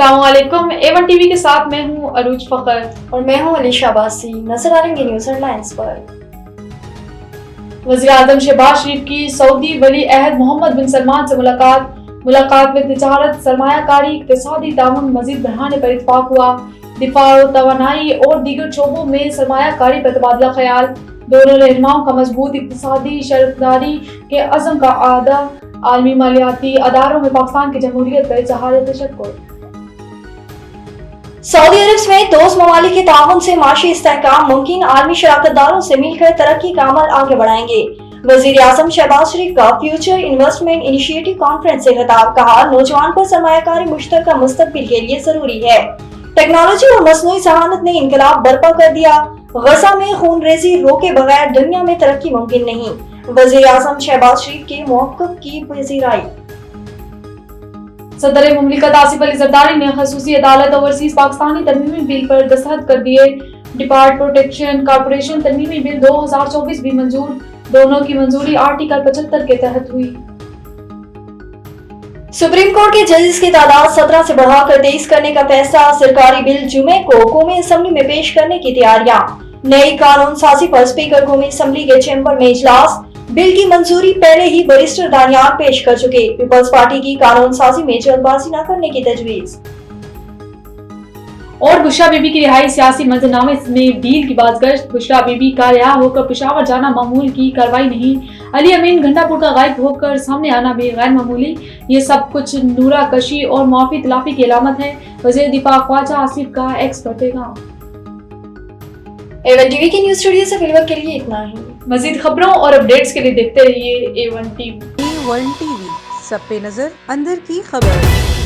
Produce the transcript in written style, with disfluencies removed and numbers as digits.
अस्सलाम वालेकुम। A1 TV के साथ मैं हूँ अरूज फखर और मैं हूँ अलीशा बासी। नजर डालेंगे न्यूज हेडलाइंस पर। वज़ीर आज़म शहबाज शरीफ की सऊदी वली अहद मोहम्मद बिन सलमान से मुलाकात में तिजारत, सरमायाकारी, इक़्तिसादी ताउन मज़ीद बढ़ाने पर इत्तफ़ाक़ हुआ। दिफा और तवानाई और दीगर शोबों में सरमायाकारी पर तबादला ख्याल। दोनों रहनुमाओं का मजबूत इक़्तिसादी शराकतदारी के अज़्म का आदा। आलमी मालियाती अदारों में पाकिस्तान की जमहूरियत पर इज़हार तशक्कुर। सऊदी अरब समेत दोस्त ममालिक के ताउन से माशी इस्तेहकाम मुमकिन, आलमी शराकतदारों से मिलकर तरक्की का अमल आगे बढ़ाएंगे। वज़ीर आज़म शहबाज शरीफ का फ्यूचर इन्वेस्टमेंट इनिशिएटिव कॉन्फ्रेंस से खिताब। कहा, नौजवान पर सरमायाकारी मुश्तरका मुस्तकबिल के लिए जरूरी है। टेक्नोलॉजी और मसनूई ज़हानत ने इनकलाब बर्पा कर दिया। गजा में खूनरेज़ी रोके बगैर दुनिया में तरक्की मुमकिन नहीं। वज़ीर आज़म शहबाज शरीफ के मौक़िफ़ की पज़ीराई। सदर मुमलिकत आसिफ अली ज़रदारी ने खसूसी अदालत ओवरसीज पाकिस्तानी तरमीमी बिल पर दस्तखत कर दिए। डिपार्ट प्रोटेक्शन कॉर्पोरेशन तरमीमी बिल 2024 भी मंजूर। दोनों की मंजूरी आर्टिकल 75 के तहत हुई। सुप्रीम कोर्ट के जजेस की तादाद 17 से बढ़ाकर 23 करने का फैसला। सरकारी बिल जुमे को कौमी असम्बली में पेश करने की तैयारियां। नई कानून साजी पर स्पीकर कौमी असम्बली के चैम्बर में इजलास। बिल की मंजूरी पहले ही बैरिस्टर दानियाल पेश कर चुके। पीपल्स पार्टी की कानून साजी में जल्दबाजी न करने की तजवीज। और बुशरा बीबी की रिहाई सियासी मंजरनामे में डील की बाज़गश्त। बुशरा बीबी का रिहा होकर पेशावर जाना मामूल की कार्रवाई नहीं। अली अमीन घंटापुर का गायब होकर सामने आना भी गैर मामूली। ये सब कुछ नूरा कशी और मुआफ़ी तलाफी की अलामत है। वज़ीर दिफा ख्वाजा आसिफ का एक्स पर पैगाम। A1 टीवी के न्यूज स्टूडियो से फिलहाल के लिए इतना ही। मज़ीद खबरों और अपडेट्स के लिए देखते रहिए A1 टीवी। A1 टीवी, सब पे नजर, अंदर की खबर।